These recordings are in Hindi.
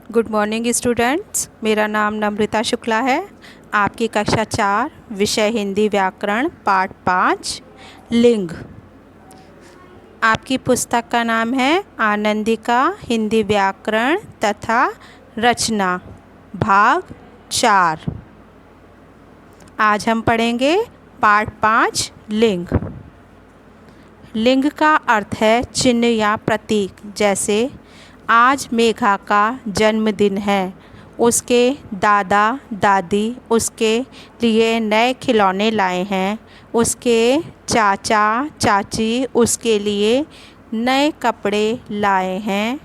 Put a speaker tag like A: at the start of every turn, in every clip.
A: Good morning students. मेरा नाम नम्रता शुक्ला है। आपकी कक्षा 4 विषय हिंदी व्याकरण पाठ 5 लिंग। आपकी पुस्तक का नाम है आनंदिका हिंदी व्याकरण तथा रचना भाग 4। आज हम पढ़ेंगे पाठ 5 लिंग। लिंग का अर्थ है चिन्ह या प्रतीक। जैसे आज मेघा का जन्मदिन है, उसके दादा दादी उसके लिए नए खिलौने लाए हैं, उसके चाचा चाची उसके लिए नए कपड़े लाए हैं,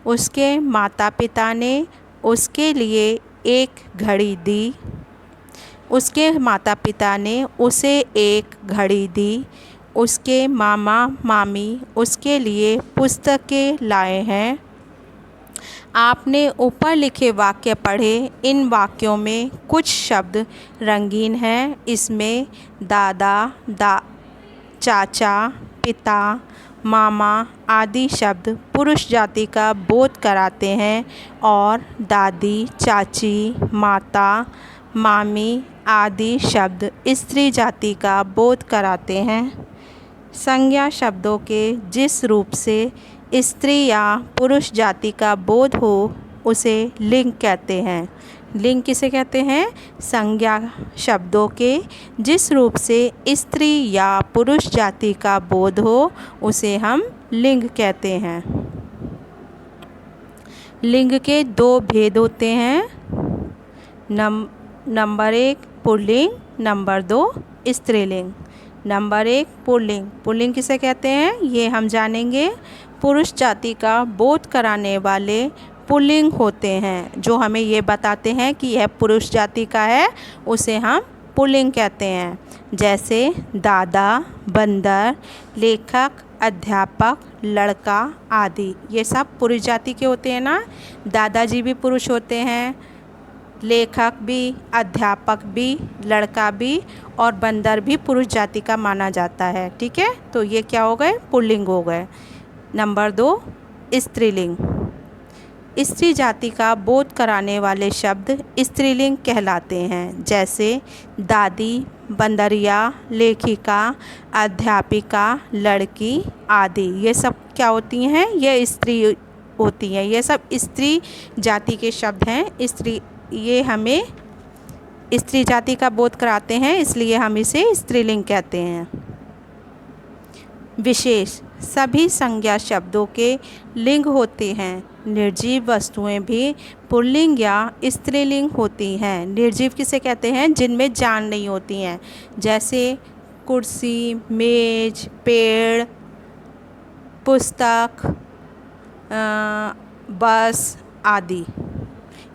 A: उसके माता पिता ने उसके लिए एक घड़ी दी, उसके माता पिता ने उसे एक घड़ी दी, उसके मामा मामी उसके लिए पुस्तकें लाए हैं। आपने ऊपर लिखे वाक्य पढ़े। इन वाक्यों में कुछ शब्द रंगीन हैं। इसमें दादा चाचा पिता मामा आदि शब्द पुरुष जाति का बोध कराते हैं और दादी चाची माता मामी आदि शब्द स्त्री जाति का बोध कराते हैं। संज्ञा शब्दों के जिस रूप से स्त्री या पुरुष जाति का बोध हो उसे लिंग कहते हैं। लिंग किसे कहते हैं? संज्ञा शब्दों के जिस रूप से स्त्री या पुरुष जाति का बोध हो उसे हम लिंग कहते हैं। लिंग के 2 भेद होते हैं। नंबर 1 पुल्लिंग, नंबर 2 स्त्रीलिंग। Number 1 pulling. पुल्लिंग किसे कहते हैं ये हम जानेंगे। पुरुष जाति का बोध कराने वाले पुल्लिंग होते हैं। जो हमें ये बताते हैं कि यह पुरुष जाति का है उसे हम पुल्लिंग कहते हैं। जैसे दादा बंदर लेखक अध्यापक लड़का आदि, ये सब पुरुष जाति के होते हैं ना। दादाजी भी पुरुष होते हैं, लेखक भी, अध्यापक भी, लड़का भी और बंदर भी पुरुष जाति का माना जाता है। ठीक है, तो ये क्या हो गए? पुल्लिंग हो गए। नंबर 2 स्त्रीलिंग। स्त्री जाति का बोध कराने वाले शब्द स्त्रीलिंग कहलाते हैं। जैसे दादी बंदरिया लेखिका अध्यापिका लड़की आदि, ये सब क्या होती हैं? ये स्त्री होती हैं। ये सब स्त्री जाति के शब्द हैं। स्त्री, ये हमें स्त्री जाति का बोध कराते हैं, इसलिए हम इसे स्त्रीलिंग कहते हैं। विशेष सभी संज्ञा शब्दों के लिंग होते हैं। निर्जीव वस्तुएं भी पुल्लिंग या स्त्रीलिंग होती हैं। निर्जीव किसे कहते हैं? जिनमें जान नहीं होती हैं। जैसे कुर्सी मेज पेड़ पुस्तक बस आदि,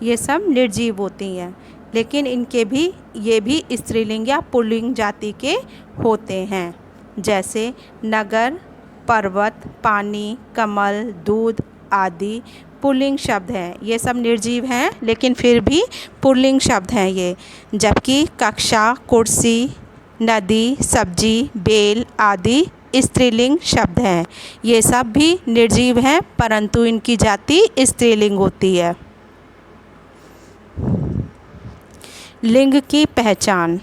A: ये सब निर्जीव होती हैं, लेकिन इनके भी ये भी स्त्रीलिंग या पुल्लिंग जाति के होते हैं। जैसे नगर पर्वत पानी कमल दूध आदि पुल्लिंग शब्द हैं। ये सब निर्जीव हैं लेकिन फिर भी पुल्लिंग शब्द हैं ये। जबकि कक्षा कुर्सी नदी सब्जी बेल आदि स्त्रीलिंग शब्द हैं। ये सब भी निर्जीव हैं परंतु इनकी जाति स्त्रीलिंग होती है। लिंग की पहचान।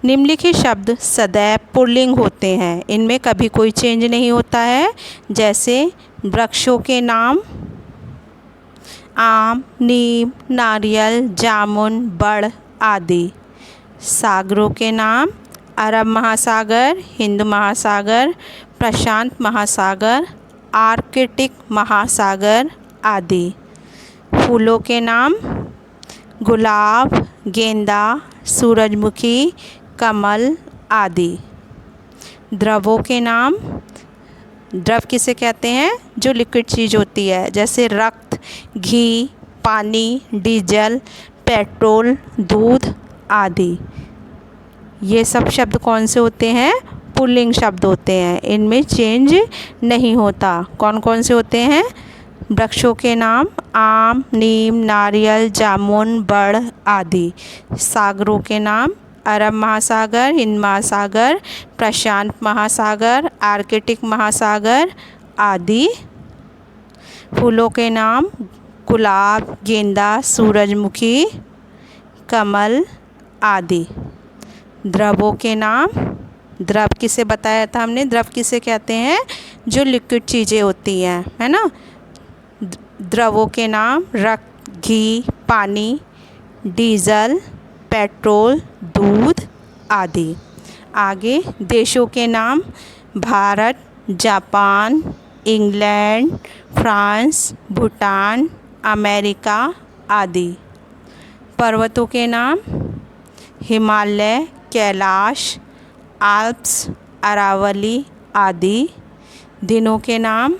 A: निम्नलिखित शब्द सदैव पुल्लिंग होते हैं, इनमें कभी कोई चेंज नहीं होता है। जैसे वृक्षों के नाम आम नीम नारियल जामुन बड़ आदि। सागरों के नाम अरब महासागर हिंद महासागर प्रशांत महासागर आर्कटिक महासागर आदि। फूलों के नाम गुलाब गेंदा सूरजमुखी कमल आदि। द्रवों के नाम, द्रव किसे कहते हैं? जो लिक्विड चीज़ होती है। जैसे रक्त घी पानी डीजल पेट्रोल दूध आदि। ये सब शब्द कौन से होते हैं? पुल्लिंग शब्द होते हैं, इनमें चेंज नहीं होता। कौन कौन से होते हैं? वृक्षों के नाम आम नीम नारियल जामुन बड़ आदि। सागरों के नाम अरब महासागर हिंद महासागर प्रशांत महासागर आर्कटिक महासागर आदि। फूलों के नाम गुलाब, गेंदा, सूरजमुखी, कमल आदि। द्रवों के नाम, द्रव किसे बताया था हमने, द्रव किसे कहते हैं, जो लिक्विड चीज़ें होती हैं, है ना। द्रवों के नाम रक्त, घी, पानी, डीजल, पेट्रोल, दूध आदि। आगे देशों के नाम Bharat, Japan, England, France, Bhutan, America आदि। पर्वतों के नाम हिमालय, कैलाश, आल्प्स, अरावली आदि। दिनों के नाम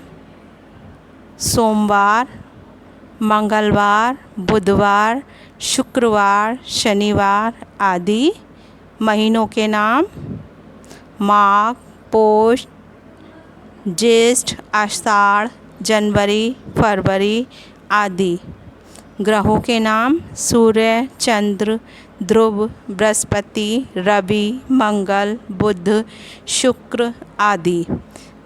A: सोमवार, मंगलवार, बुधवार, शुक्रवार, शनिवार आदि। महीनों के नाम माघ, पोष, ज्येष्ठ, आषाढ़, जनवरी, फरवरी आदि। ग्रहों के नाम सूर्य, चंद्र, ध्रुव, बृहस्पति, रवि, मंगल, बुध, शुक्र आदि।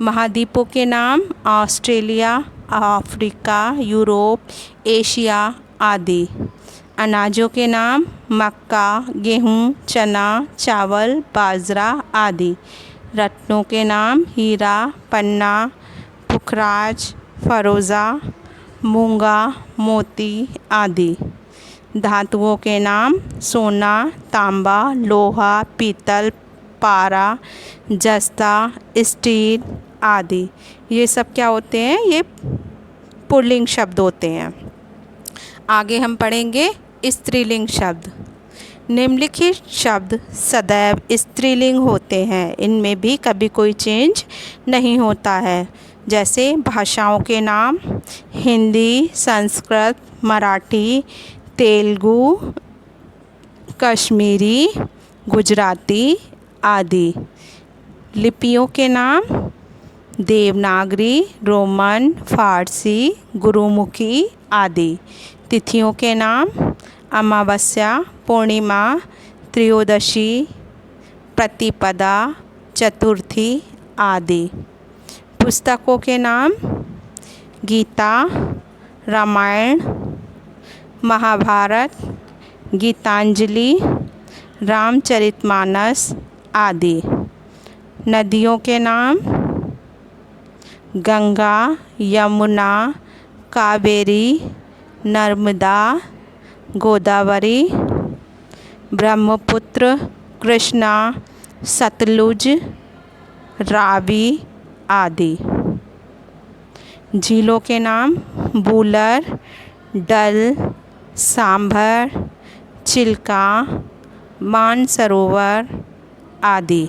A: महाद्वीपों के नाम ऑस्ट्रेलिया, अफ्रीका, यूरोप, एशिया आदि। अनाजों के नाम मक्का, गेहूँ, चना, चावल, बाजरा आदि। रत्नों के नाम हीरा, पन्ना, पुखराज, फरोज़ा, मूंगा, मोती आदि। धातुओं के नाम सोना, तांबा, लोहा, पीतल, पारा, जस्ता, स्टील आदि। ये सब क्या होते हैं, ये पुल्लिंग शब्द होते हैं। आगे हम पढ़ेंगे स्त्रीलिंग शब्द। निम्नलिखित शब्द सदैव स्त्रीलिंग होते हैं, इनमें भी कभी कोई चेंज नहीं होता है। जैसे भाषाओं के नाम हिंदी, संस्कृत, मराठी, तेलुगु, कश्मीरी, गुजराती आदि। लिपियों के नाम देवनागरी, रोमन, फारसी, गुरुमुखी आदि। तिथियों के नाम अमावस्या, पूर्णिमा, त्रयोदशी, प्रतिपदा, चतुर्थी आदि। पुस्तकों के नाम गीता, रामायण, महाभारत, गीतांजलि, रामचरितमानस आदि। नदियों के नाम गंगा, यमुना, कावेरी, नर्मदा, गोदावरी, ब्रह्मपुत्र, कृष्णा, सतलुज, रावी आदि। झीलों के नाम बूलर, डल, सांभर, चिल्का, मानसरोवर आदि।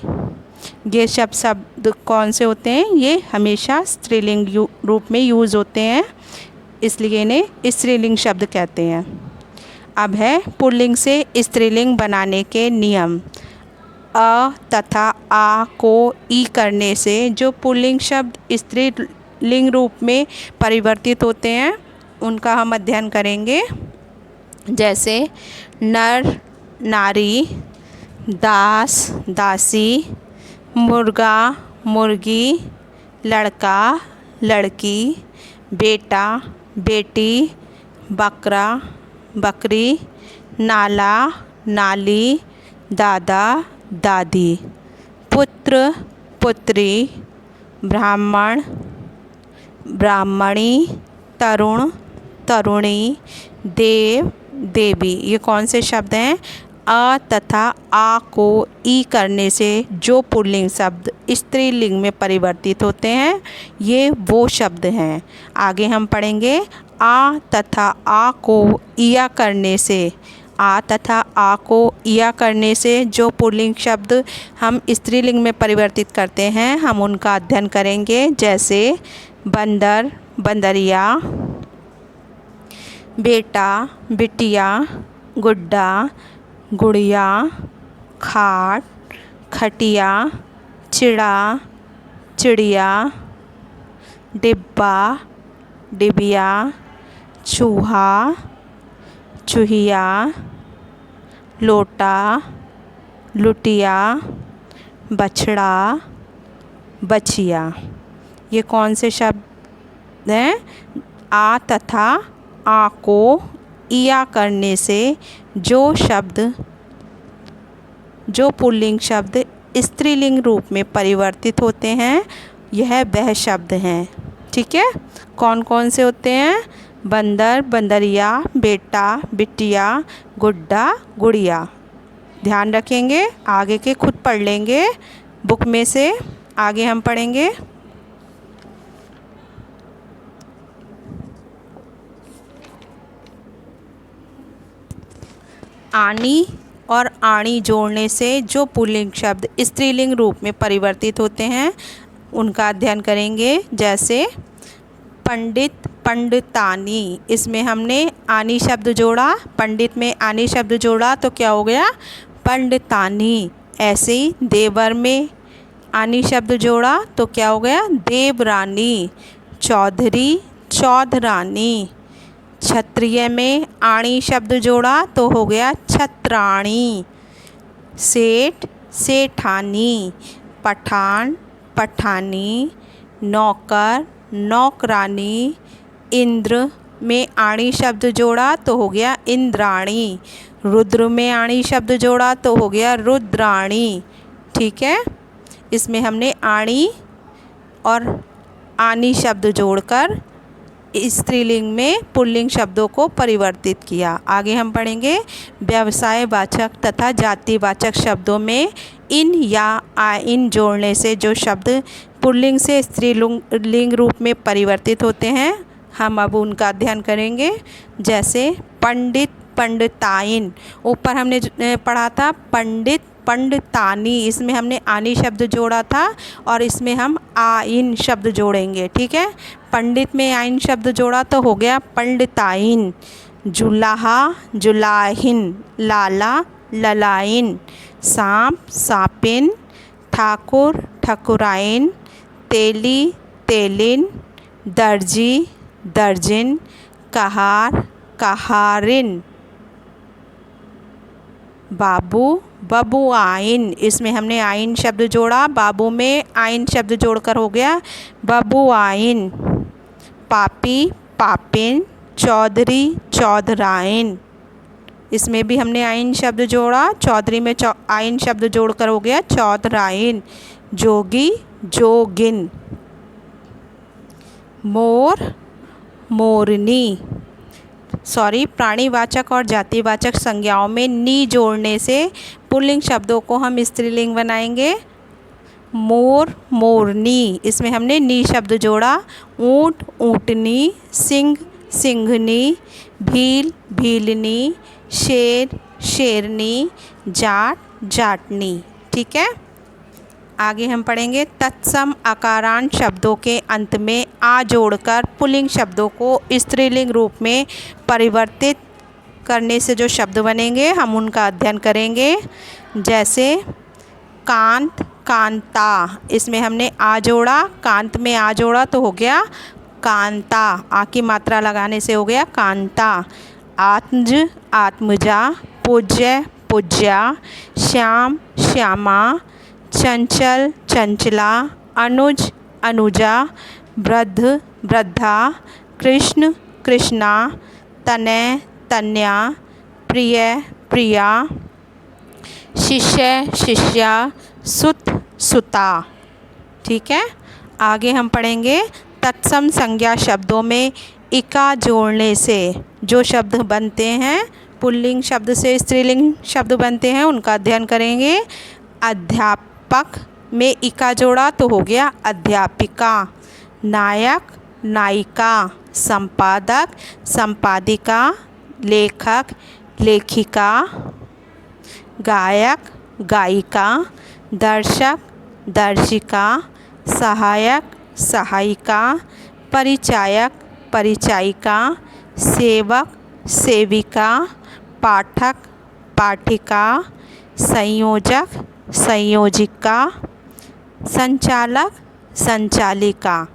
A: ये शब्द कौन से होते हैं, ये हमेशा स्त्रीलिंग रूप में यूज़ होते हैं, इसलिए इन्हें स्त्रीलिंग शब्द कहते हैं। अब है पुल्लिंग से स्त्रीलिंग बनाने के नियम। अ तथा आ को ई करने से जो पुल्लिंग शब्द स्त्रीलिंग रूप में परिवर्तित होते हैं उनका हम अध्ययन करेंगे। जैसे नर, नारी, दास, दासी, मुर्गा, मुर्गी, लड़का, लड़की, बेटा, बेटी, बकरा, बकरी, नाला, नाली, दादा, दादी, पुत्र, पुत्री, ब्राह्मण, ब्राह्मणी, तरुण, तरुणी, देव, देवी। ये कौन से शब्द हैं, अ तथा आ को ई करने से जो पुल्लिंग शब्द स्त्रीलिंग में परिवर्तित होते हैं ये वो शब्द हैं। आगे हम पढ़ेंगे आ तथा आ को इया करने से। आ तथा आ को इया करने से जो पुल्लिंग शब्द हम स्त्रीलिंग में परिवर्तित करते हैं हम उनका अध्ययन करेंगे। जैसे बंदर, बंदरिया, बेटा, बिटिया, गुड्डा, गुड़िया, खाट, खटिया, चिड़ा, चिड़िया, डिब्बा, डिबिया, चूहा, चूहिया, लोटा, लुटिया, बछड़ा, बछिया। ये कौन से शब्द हैं, आ तथा आ को इया करने से जो पुल्लिंग शब्द स्त्रीलिंग रूप में परिवर्तित होते हैं यह वह शब्द हैं। ठीक है, कौन कौन से होते हैं? बंदर, बंदरिया, बेटा, बिटिया, गुड्डा, गुड़िया। ध्यान रखेंगे, आगे के खुद पढ़ लेंगे बुक में से, आगे हम पढ़ेंगे। आनी और आणी जोड़ने से जो पुल्लिंग शब्द स्त्रीलिंग रूप में परिवर्तित होते हैं उनका अध्ययन करेंगे। जैसे पंडित, पंडितानी, इसमें हमने आनी शब्द जोड़ा, पंडित में आनी शब्द जोड़ा तो क्या हो गया? पंडितानी। ऐसे ही देवर में आनी शब्द जोड़ा तो क्या हो गया? देवरानी। चौधरी, चौधरानी। क्षत्रिय में आणी शब्द जोड़ा तो हो गया छत्राणी। सेठ, सेठानी। पठान, पठानी। नौकर, नौकरानी। इंद्र में आणी शब्द जोड़ा तो हो गया इंद्राणी। रुद्र में आणी शब्द जोड़ा तो हो गया रुद्राणी। ठीक है, इसमें हमने आणी और आनी शब्द जोड़कर स्त्रीलिंग में पुल्लिंग शब्दों को परिवर्तित किया। आगे हम पढ़ेंगे व्यवसायवाचक तथा जातिवाचक शब्दों में इन या आइन जोड़ने से जो शब्द पुल्लिंग से स्त्रीलिंग रूप में परिवर्तित होते हैं हम अब उनका अध्ययन करेंगे। जैसे पंडित, पंडिताइन। ऊपर हमने पढ़ा था पंडित, पंडितानी, इसमें हमने आनी शब्द जोड़ा था और इसमें हम आइन शब्द जोड़ेंगे। ठीक है, पंडित में आइन शब्द जोड़ा तो हो गया पंडिताइन। जुलाहा, जुलाहिन। लाला, ललाइन। सांप, सापिन। ठाकुर, ठकुराइन। तेली, तेलिन। दर्जी, दर्जिन। कहार, कहारिन। बाबू, बबुआइन, इसमें हमने आइन शब्द जोड़ा, बाबू में आइन शब्द जोड़कर हो गया बबुआइन। पापी, पापिन। चौधरी, चौधराइन, इसमें भी हमने आइन शब्द जोड़ा, चौधरी में आइन शब्द जोड़कर हो गया चौधराइन। जोगी, जोगिन। मोर, मोरनी। प्राणीवाचक और जातिवाचक संज्ञाओं में नी जोड़ने से पुल्लिंग शब्दों को हम स्त्रीलिंग बनाएंगे। मोर, मोरनी, इसमें हमने नी शब्द जोड़ा। ऊँट, ऊँटनी। सिंह, सिंघनी। भील, भीलनी। शेर, शेरनी। जाट, जाटनी। ठीक है, आगे हम पढ़ेंगे तत्सम आकारांत शब्दों के अंत में आ जोड़कर पुल्लिंग शब्दों को स्त्रीलिंग रूप में परिवर्तित करने से जो शब्द बनेंगे हम उनका अध्ययन करेंगे। जैसे कांत, कांता, इसमें हमने आ जोड़ा, कांत में आ जोड़ा तो हो गया कांता, आ की मात्रा लगाने से हो गया कांता। आत्मज, आत्मजा। पूज्य, पूज्या। श्याम, श्यामा। चंचल, चंचला। अनुज, अनुजा। वृद्ध, वृद्धा। कृष्ण, कृष्णा। तनय, तन्या। प्रिय, प्रिया। शिष्य, शिष्या। सुत, सुता। ठीक है, आगे हम पढ़ेंगे तत्सम संज्ञा शब्दों में इका जोड़ने से जो शब्द बनते हैं पुल्लिंग शब्द से स्त्रीलिंग शब्द बनते हैं उनका अध्ययन करेंगे। अध्यापक में इका जोड़ा तो हो गया अध्यापिका। नायक, नायिका। संपादक, संपादिका। लेखक, लेखिका। गायक, गायिका। दर्शक, दर्शिका। सहायक, सहायिका। परिचायक, परिचायिका। सेवक, सेविका। पाठक, पाठिका। संयोजक, संयोजिका। संचालक, संचालिका।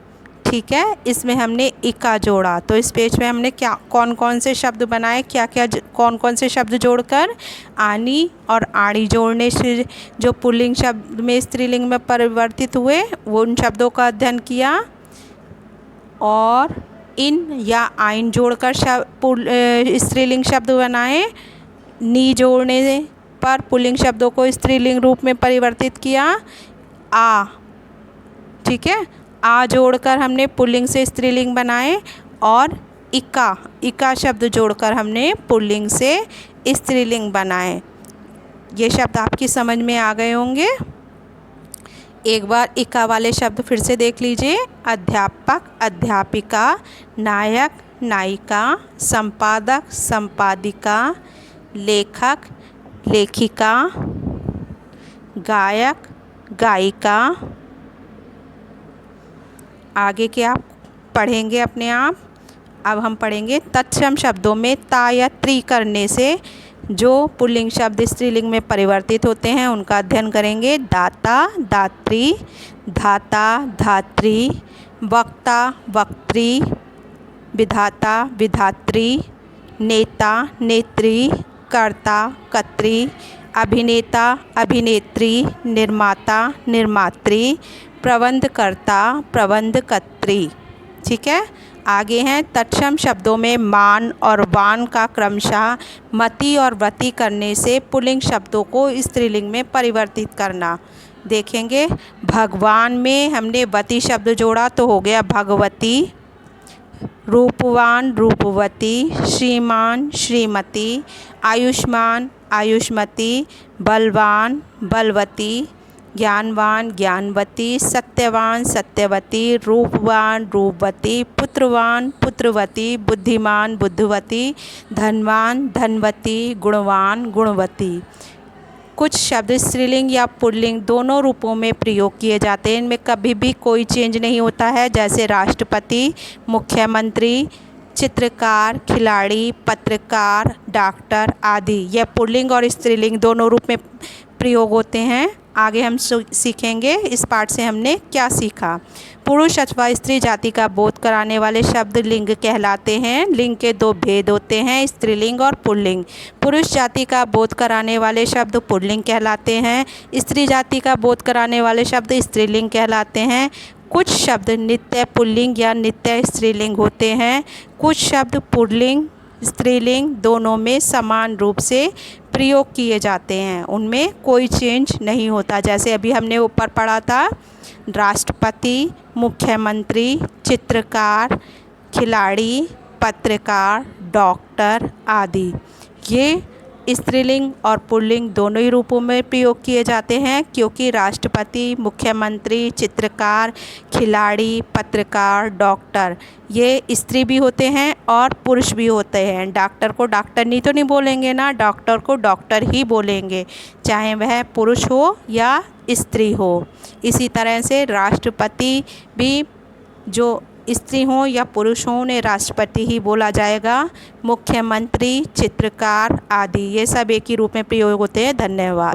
A: ठीक है, इसमें हमने इका जोड़ा तो इस पेज में हमने क्या कौन कौन से शब्द बनाए, क्या क्या कौन कौन से शब्द जोड़कर आनी और आणी जोड़ने से जो पुल्लिंग शब्द में स्त्रीलिंग में परिवर्तित हुए वो उन शब्दों का अध्ययन किया। और इन या आइन जोड़कर स्त्रीलिंग शब्द बनाएं। नी जोड़ने पर पुल्लिंग शब्दों को स्त्रीलिंग रूप में परिवर्तित किया। आ, ठीक है, आ जोड़कर हमने पुल्लिंग से स्त्रीलिंग बनाए। और इका शब्द जोड़कर हमने पुल्लिंग से स्त्रीलिंग बनाए। ये शब्द आपकी समझ में आ गए होंगे। एक बार इका वाले शब्द फिर से देख लीजिए। अध्यापक, अध्यापिका, नायक, नायिका, संपादक, संपादिका, लेखक, लेखिका, गायक, गायिका। आगे के आप पढ़ेंगे अपने आप। अब हम पढ़ेंगे तत्सम शब्दों में ता या त्री करने से जो पुल्लिंग शब्द स्त्रीलिंग में परिवर्तित होते हैं उनका अध्ययन करेंगे। दाता, दात्री, धाता, धात्री, वक्ता, वक्त्री, विधाता, विधात्री, नेता, नेत्री, कर्ता, कर्त्री, अभिनेता, अभिनेत्री, निर्माता, निर्मात्री, प्रबंधकर्ता, प्रबंधकर्त्री। ठीक है। आगे हैं तत्सम शब्दों में मान और वान का क्रमशः मति और वति करने से पुल्लिंग शब्दों को स्त्रीलिंग में परिवर्तित करना। देखेंगे भगवान में हमने वति शब्द जोड़ा तो हो गया भगवती, रूपवान, रूपवती, श्रीमान, श्रीमती, आयुष्मान, आयुष्मती, बलवान, बलवती, ज्ञानवान, ज्ञानवती, सत्यवान, सत्यवती, रूपवान, रूपवती, पुत्रवान, पुत्रवती, बुद्धिमान, बुद्धिवती, धनवान, धनवती, गुणवान, गुणवती। कुछ शब्द स्त्रीलिंग या पुल्लिंग दोनों रूपों में प्रयोग किए जाते हैं। इनमें कभी भी कोई चेंज नहीं होता है, जैसे राष्ट्रपति, मुख्यमंत्री, चित्रकार, खिलाड़ी, पत्रकार, डॉक्टर आदि। यह पुल्लिंग और स्त्रीलिंग दोनों रूप में प्रयोग होते हैं। आगे हम सीखेंगे इस पाठ से हमने क्या सीखा। पुरुष अथवा स्त्री जाति का बोध कराने वाले शब्द लिंग कहलाते हैं। लिंग के दो भेद होते हैं, स्त्रीलिंग और पुल्लिंग। पुरुष जाति का बोध कराने वाले शब्द पुल्लिंग कहलाते हैं, स्त्री जाति का बोध कराने वाले शब्द स्त्रीलिंग कहलाते हैं। कुछ शब्द नित्य पुल्लिंग या नित्य स्त्रीलिंग होते हैं। कुछ शब्द पुल्लिंग स्त्रीलिंग दोनों में समान रूप से प्रयोग किए जाते हैं, उनमें कोई चेंज नहीं होता। जैसे अभी हमने ऊपर पढ़ा था, राष्ट्रपति, मुख्यमंत्री, चित्रकार, खिलाड़ी, पत्रकार, डॉक्टर आदि। ये स्त्रीलिंग और पुल्लिंग दोनों ही रूपों में प्रयोग किए जाते हैं, क्योंकि राष्ट्रपति, मुख्यमंत्री, चित्रकार, खिलाड़ी, पत्रकार, डॉक्टर ये स्त्री भी होते हैं और पुरुष भी होते हैं। डॉक्टर को डॉक्टरनी तो नहीं बोलेंगे ना, डॉक्टर को डॉक्टर ही बोलेंगे, चाहे वह पुरुष हो या स्त्री हो। इसी तरह से राष्ट्रपति भी जो स्त्री हों या पुरुष हों उन्हें राष्ट्रपति ही बोला जाएगा। मुख्यमंत्री, चित्रकार आदि ये सब एक ही रूप में प्रयोग होते हैं। धन्यवाद।